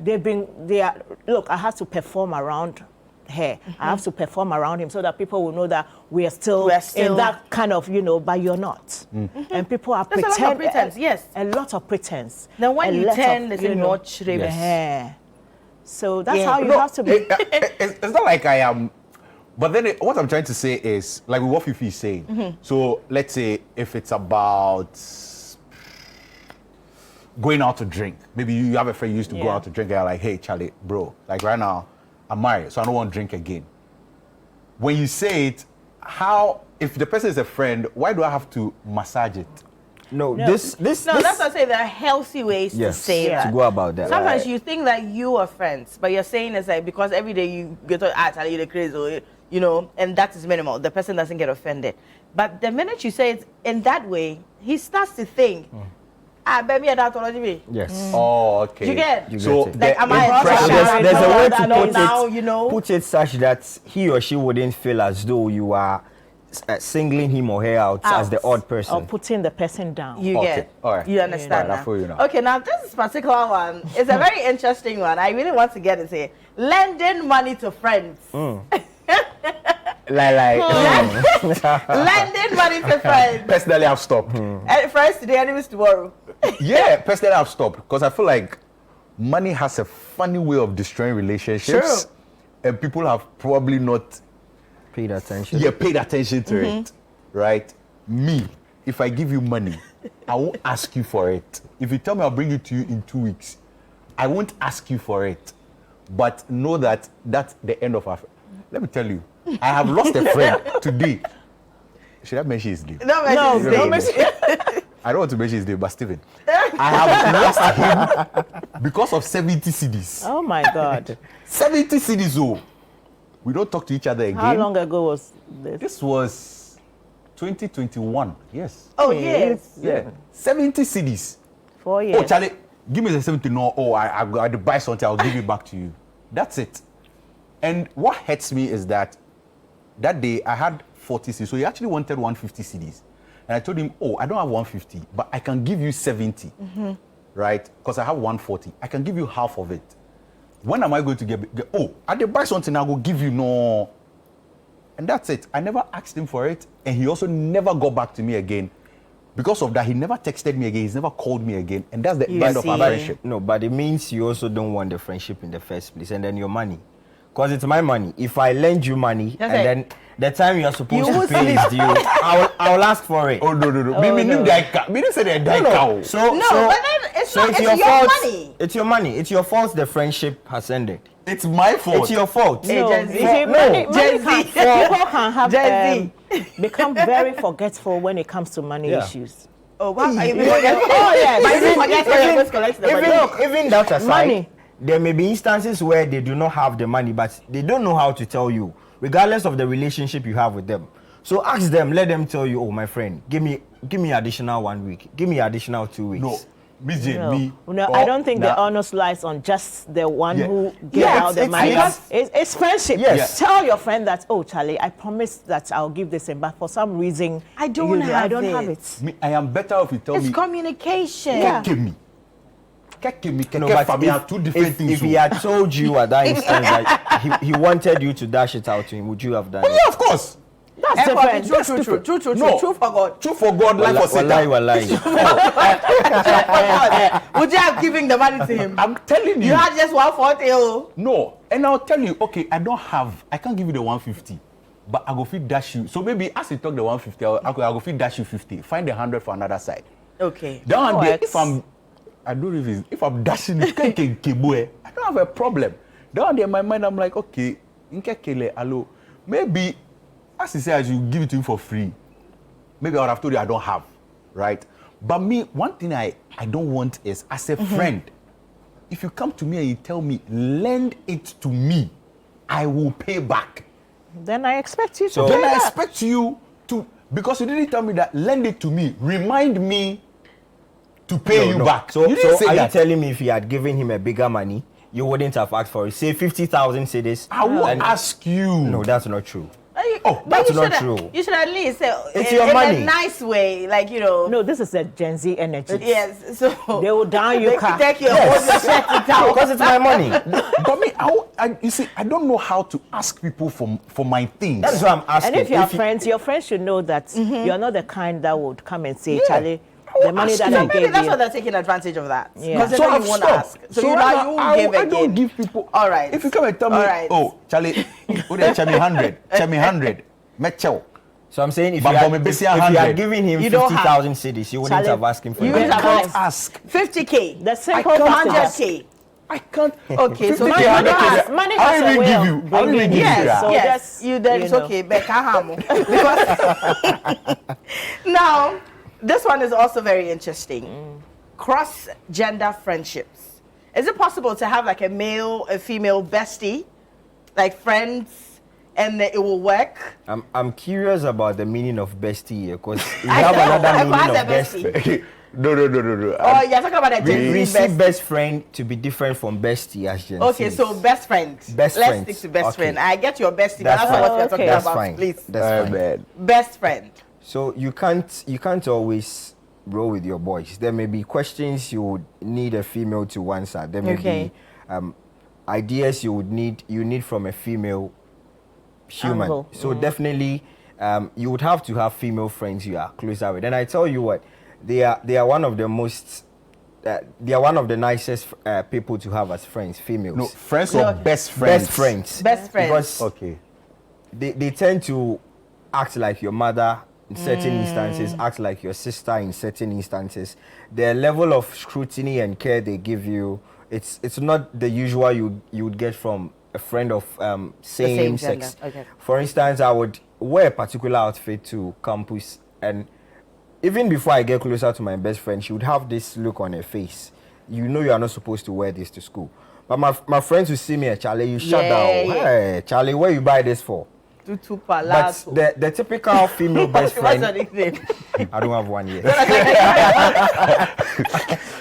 Look, I have to perform around her. I have to perform around him so that people will know that we are still in that kind of, but you're not. And people are There's a lot of pretense, yes. A lot of pretense. Then when A you lot turn, of, there's you a know, notch, yeah. So that's Yeah. how you have to be. It's not like I am. But then what I'm trying to say is, like what Fifi is saying. So let's say if it's about going out to drink. Maybe you have a friend you used to go Yeah. out to drink and you're like, hey, Charlie, bro, like right now, I'm married, so I don't want to drink again. When you say it, if the person is a friend, why do I have to massage it? No, No, that's what I say. There are healthy ways to say that. to go about that. Sometimes you think that you are friends, but you're saying it's like because every day you get to tell you the crazy, or, and that is minimal. The person doesn't get offended. But the minute you say it in that way, he starts to think, baby, I don't already. Yes. Oh, okay. You get? You So get it. Like, am I impression- There's a way to know put now, it, put it such that he or she wouldn't feel as though you are singling him or her out as the odd person. Or putting the person down. You Okay, get? all right. You understand All right, I now? feel you now. Okay, now this particular one is a very interesting one. I really want to get into it. Lending money to friends. Like Lending money to friends. personally, I've stopped. Friends today, enemies tomorrow. Yeah, personally, I've stopped because I feel like money has a funny way of destroying relationships, and people have probably not Paid attention. paid attention to it, right? Me, if I give you money, I won't ask you for it. If you tell me I'll bring it to you in 2 weeks, I won't ask you for it. But know that that's the end of our. Let me tell you, I have lost a friend today. Should I mention his name? No, No, mention I don't want to mention his name, but Stephen, I have lost him because of 70 CDs. Oh my God. 70 CDs, oh. We don't talk to each other again. How long ago was this? This was 2021, yes. Oh, yes. Yeah, 70 CDs. 4 years. Oh, Charlie, give me the 70, no, I got to buy something, I'll give it back to you. That's it. And what hurts me is that day I had 40 CDs, so he actually wanted 150 CDs. And I told him, oh, I don't have 150, but I can give you 70, right? Because I have 140. I can give you half of it. When am I going to get oh, I did buy something, I'll go give you, no. And that's it. I never asked him for it, and he also never got back to me again. Because of that, he never texted me again, he's never called me again, and that's the end of our friendship. No, but it means you also don't want the friendship in the first place, and then your money. Because it's my money. If I lend you money, and then the time you are supposed to pay is due, I will ask for it. Oh, no. Me didn't say that. No. So, but then it's not, it's your fault. money. It's your money. It's your fault the friendship has ended. It's my fault. It's your fault. No, Gen Z. you see, money Gen Z. people can have Gen become very forgetful when it comes to money Yeah. issues. Oh, wow. Oh yes. But you forget when you're supposed to collect the money. Even that aside, Money. there may be instances where they do not have the money, but they don't know how to tell you, regardless of the relationship you have with them. So ask them, let them tell you, oh, my friend, give me additional 1 week, give me additional 2 weeks. No, Miss Jane, No, me. no, or- I don't think the nah. onus lies on just the one Yeah. who gave Yeah, out the it's money. because- It's friendship. Yes. Yeah. Tell your friend that, oh, Charlie, I promise that I'll give this in, but for some reason, I don't I have don't it. have it. Me, I am better if you tell It's me. communication. Yeah. No, but Family are two different things. if he had told you at that instance that he wanted you to dash it out to him, would you have done Oh, it? yeah, of course. That's different. True, No. true for God. True for God, life for Satan. Wallahi. Would you have given the money to him? I'm telling you. You had just 140. Oh. No, and I'll tell you, okay, I can't give you the 150, but I go feed dash you. So maybe as you talk the 150, I'll go feed dash you 50. Find the 100 for another side. Okay. Down there, works. I don't know if I'm dashing it, I don't have a problem. Down there in my mind, I'm like, okay, maybe as he says, you give it to him for free. Maybe I would have told you I don't have, right? But me, one thing I don't want is, as a friend, if you come to me and you tell me, lend it to me, I will pay back. Then I expect you to So- do Then I that. expect you to, because you didn't tell me that, lend it to me, remind me to pay you back. So, you didn't say are that. you telling me if he had given him a bigger money, you wouldn't have asked for it. Say 50,000 cedis. I will ask you. No, that's not true. But that's you not should true. You should at least say It's in, your in money. a nice way, like No, this is a Gen Z energy. Yes, so They will down your car. take your hold your shirt it down. Because it's my money. But me, you see, I don't know how to ask people for my things. That's what I'm asking. And if you have friends, your friends should know that you're not the kind that would come and say, Charlie, the money that I So maybe gave that's you. why they're taking advantage of that. Yeah. Because they So know I've you want to stopped. ask. So you right know now, you give I again. don't give people. All right. If you come and tell me, All right. oh, Charlie, oh, they tell me 100, tell me 100, Metcho. So I'm saying if But you for had, me, if basically you 100, had given him you don't 50,000 cedis, you wouldn't Charlie, have asked him for you it. wouldn't have can't asked. ask. 50K. The simple I can't procedure. ask. 100K. I can't. Okay, so 50K, money 100K, has- money I has a will way give of you. I will bringing give you. you. Yes, that. So yes. that's, You then you it's know. okay. Because now, this one is also very interesting. Cross-gender friendships. Is it possible to have like a male, a female bestie, like friends, and it will work? I'm curious about the meaning of bestie here, because we I have know. another Everyone meaning has of a bestie. bestie. No. Oh, you're talking about a Gen We Z see bestie. best friend to be different from bestie as Gen Okay, Zs. so best friend. Best Let's friends. stick to best Okay. friend. I get your bestie, That's but that's not what fine. we're talking Okay. That's about. fine. Please. That's fine. Man. Best friend. So you can't always roll with your boys. There may be questions you would need a female to answer. There may Okay. be ideas you need from a female human. Angle. So definitely you would have to have female friends you are closer with. And I tell you what, they are one of the most they are one of the nicest people to have as friends, females. No, friends or best friends? Best friends. Best friends. Because Okay. they tend to act like your mother in certain instances, act like your sister in certain instances. The level of scrutiny and care they give you, it's not the usual you would get from a friend of same gender. sex. Okay. For instance, I would wear a particular outfit to campus, and even before I get closer to my best friend, she would have this look on her face. You know you are not supposed to wear this to school. But my friends will see me, Charlie, you shut down. Yeah. Hey, Charlie, where you buy this for? Tutu But Palazzo. the typical female best What's your friend, nickname? I don't have one yet.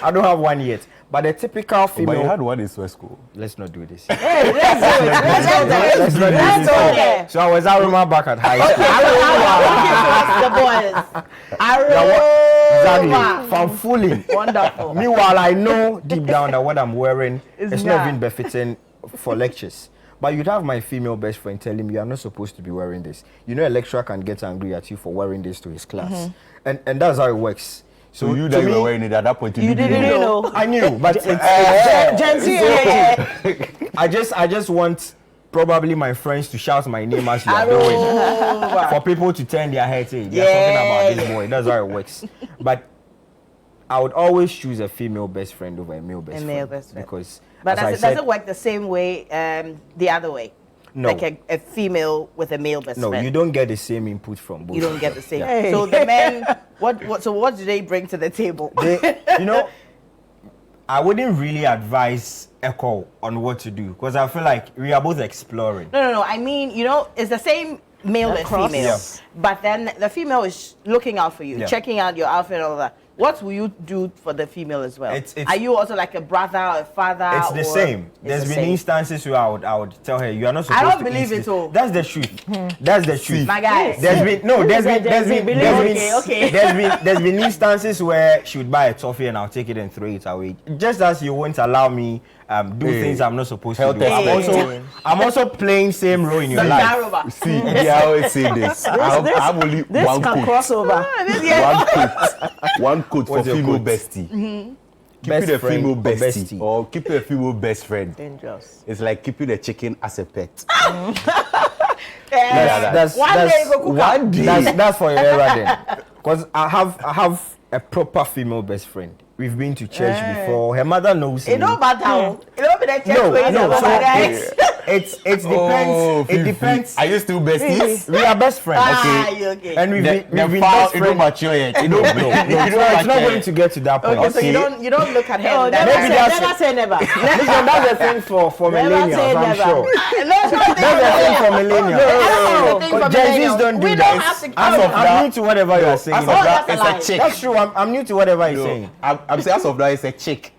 I don't have one yet. But the typical But you female, had one in Swiss school. let's not do this. Hey, let's do it. Let's do it. Let's not do Let's this. go there. So I was Aruma back at high school. The boys. Exactly. From fooling. Wonderful. Meanwhile, I know deep down that what I'm wearing It's is not not. even befitting for lectures. But you'd have my female best friend telling me, you are not supposed to be wearing this. You know, a lecturer can get angry at you for wearing this to his class. And that's how it works. So you to that you me, were wearing it at that point, You didn't You know. know. I knew, but it's Gen Z energy. I just want probably my friends to shout my name as you are doing. For people to turn their heads, hey, there's something about this boy. That's how it works. But I would always choose a female best friend over a male best friend. male best friend. Because, But as I does said, it work the same way the other way? No. Like a female with a male best no, friend? you don't get the same input from both. You don't get the same. Yeah. So the men, what do they bring to the table? You know, I wouldn't really advise Echo on what to do because I feel like we are both exploring. No. I mean, it's the same male and Across. female. Yeah. But then the female is looking out for you, Yeah. checking out your outfit and all that. What will you do for the female as well? It's- Are you also like a brother or a father? It's the or same. it's There's the been same? instances where I would tell her you are not I supposed don't to believe eat it this." all. That's the truth. That's the truth. My guy. There's been Okay. there's been instances where she would buy a toffee and I'll take it and throw it away. Just as you won't allow me do Hey. things I'm not supposed Health to do. expert. I'm also playing same role in your life. Daruba. See, I always say this. I'm only This one can coat. cross over. One coat for What's your female coat? bestie. Keep Best it a friend female or bestie, bestie? or keep it a female best friend. Dangerous. It's like keeping a chicken as a pet. That's One day you go cook up. One day. that's for your era then. Because I have a proper female best friend. We've been to church before. Her mother knows me. It don't matter. It don't be the church No, way. no. So So it depends. Oh, it depends. Are you still besties? We are best friends. okay. And we've been The best file, it don't friends. mature yet. It don't No, know. it's not going to get to that point. Okay, so Okay. you don't look at her. Oh, that never way. Maybe say, that's never it. say never. Listen, that's the thing for Never millennials, say I'm never. sure. Let's not That's the thing for millennials. That's the thing for Gen Zs millennials. don't do We that. don't have to. I'm, of I'm that- new to whatever you're saying. As of Oh, that, that's it's a a lie. chick. That's true. I'm new to whatever you're No, saying. I'm saying as of now, it's a chick.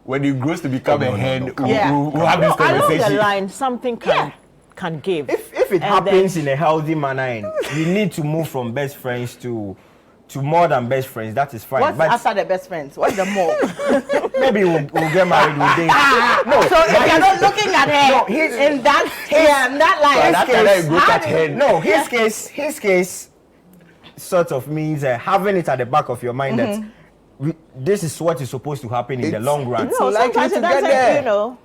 when it grows to become a hen, Yeah. we'll have this Along the conversation. line, something can give. If it And happens then- in a healthy manner and we need to move from best friends to more than best friends, that is fine. What's But after the best friends? What's the more? maybe we'll get married, we'll date. No, So if you're not looking at her No, his- in that But line, that's why you go catch hen. no, his case sort of means having it at the back of your mind that this is what is supposed to happen in the It's- long run. it's No, likely sometimes to it get doesn't, there. you know.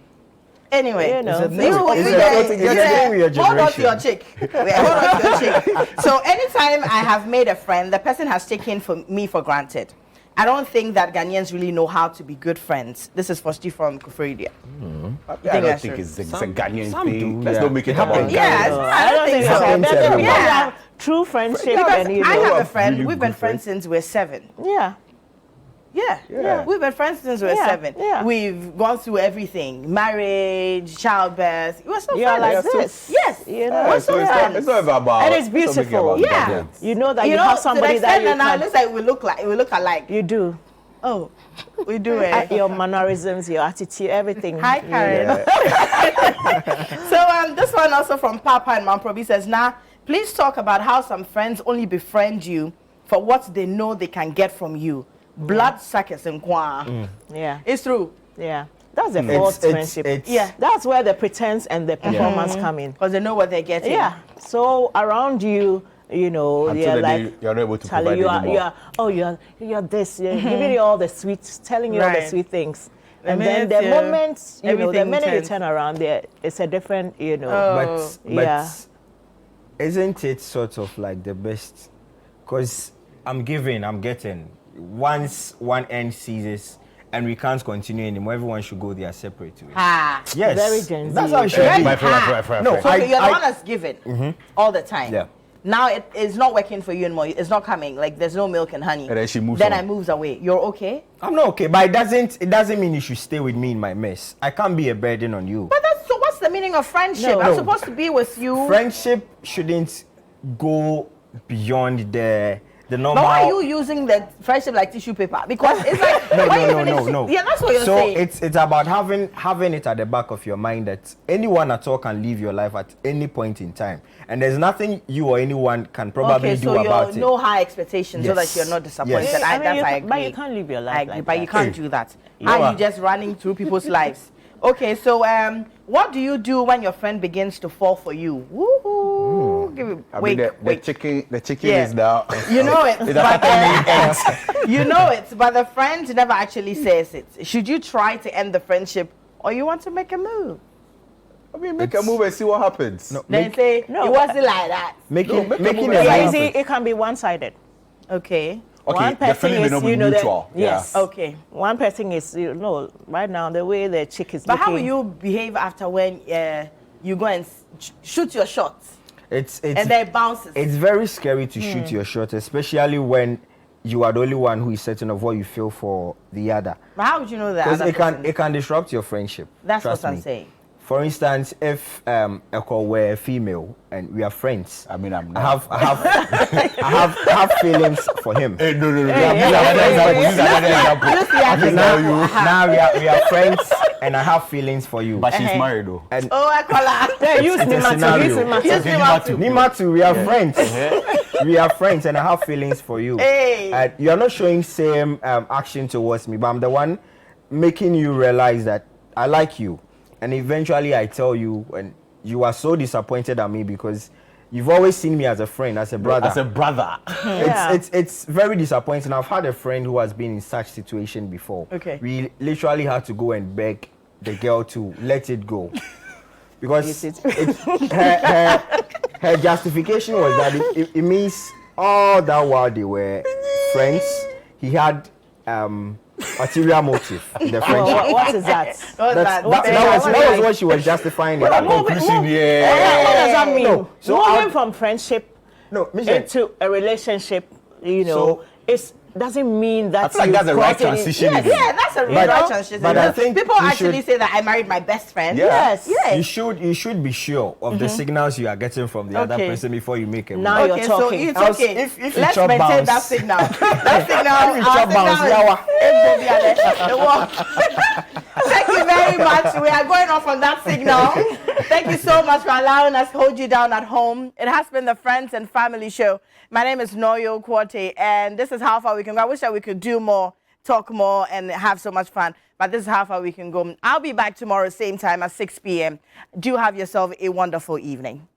anyway. You know. It's a thing You- with- you it's a there- thing you with there, your hold on to your generation. chick. Hold on to your chick. So anytime I have made a friend, the person has taken me for granted. I don't think that Ghanaians really know how to be good friends. This is for Steve from Kufridia. I think don't that's think true? it's a Ghanaian some thing. do, Let's yeah. not make it It about happens. Yeah, No, I don't think so. happens There are people everywhere. who have true friendship Because and you I know. have a have friend, really we've been good friends since we're 7. Yeah. Yeah. We've been friends since we were Yeah, 7. yeah. We've gone through everything. Marriage, childbirth. We're so You're like friends. this. Yes. You Yeah, know. so it's not about. And it's let's not make it beautiful. about Yeah. Ghanaians. You know that you, You know, have to somebody the that extent you that now it can. looks like we look alike. You do. Oh, we do it. Your mannerisms, your attitude, everything. Hi, you Karen. know. So this one also from Papa and Mom Probi says, please talk about how some friends only befriend you for what they know they can get from you. Blood suckers and kwa. Yeah. It's true. Yeah. That's the false friendship. Yeah. That's where the pretense and the performance come in. Because they know what they're getting. Yeah. So around you, you know, Until they're the day like, you're not able to Charlie, provide anymore. you're this, you're giving you all the sweet, telling you all the Right. sweet things. The And then minute the you- moment, you know, the everything minute you turns. turn around there, it's a different, you know. But Yeah. isn't it sort of like the best? Because I'm giving, I'm getting. Once one end ceases and we can't continue anymore, everyone should go their separate ways. Ah. Yes, Very Gen Z. that's how it should Very be. My friend, No, So I- you're the I- one that's giving all the time. Yeah. Now it is not working for you anymore. It's not coming. Like there's no milk and honey. And then she moves Then on. I moves away. You're okay? I'm not okay, but it doesn't mean you should stay with me in my mess. I can't be a burden on you. But that's so. What's the meaning of friendship? No. I'm No. supposed to be with you. Friendship shouldn't go beyond the normal. But why are you using the friendship like tissue paper? Because it's like No. Yeah, that's what you're so saying. it's about having it at the back of your mind that anyone at all can live your life at any point in time, and there's nothing you or anyone can probably okay, do so about you're it. no high expectations so that Yes. you're not disappointed. Yes. I, that's I But agree. you can't live your life I agree, like but that. you can't do that. You How are. you just running through people's lives? Okay, so what do you do when your friend begins to fall for you? Woohoo! Give it. I Wait, mean, wait. the chicken Yeah. is now. You know it, It but has you know it, but the friend never actually says it. Should you try to end the friendship, or you want to make a move? I mean, make a move and see what happens. No, Then say No, it wasn't like that. making make a making move a and Yeah, move. you see, it can be one-sided. Okay. Okay, One the person feeling may is, not be you know, mutual. yes. Yeah. Okay. One person is, you know, right now the way the chick is But looking. how will you behave after when you go and shoot your shot It's and then it bounces? it's very scary to shoot your shot, especially when you are the only one who is certain of what you feel for the other. But how would you know that? Because other it can person- it can disrupt your friendship. That's trust what I'm me. saying. For instance, if a call were a female and we are friends, I mean, I'm I not. I have feelings for him. Hey, no. hey, hey, This is another example. Just the Okay, example. now we are friends and I have feelings for you. But she's Uh-huh. married though. And Oh, I call her. Yeah, use it's me, a Matu. scenario. Use me, Matu. Use me, Matu. Nima too, we are friends. We are friends and I have feelings for you. Hey. You are not showing same action towards me, but I'm the one making you realize that I like you. And eventually I tell you, and you are so disappointed at me because you've always seen me as a friend, as a brother. As a brother. Yeah. It's very disappointing. I've had a friend who has been in such situation before. Okay. We literally had to go and beg the girl to let it go. Because her justification was that it means all that while they were friends, he had ulterior motive in the friendship. What is that? What's That that? was what she was justifying it. Conclusion, What yeah. does that mean? No, so Moving I'll- from friendship No, Michelle, into a relationship, you know, So- it's doesn't mean that I feel like that's the you've right got any- transition. Yes. Yeah, that's a You real know? transition. But I think people you actually should- say that I married my best friend. Yeah. Yes. Yes. You should be sure of the signals you are getting from the other Okay. person before you make a move. Now you're Okay, so talking. it's Else, okay. if you Let's chop maintain bounce- that signal. That signal. If you our chop bounce, signal yawa. Thank you very much. We are going off on that signal. Thank you so much for allowing us to hold you down at home. It has been the Friends and Family Show. My name is Noyo Kwote, and this is how far we can go. I wish that we could do more, talk more, and have so much fun. But this is how far we can go. I'll be back tomorrow, same time at 6 p.m. Do have yourself a wonderful evening.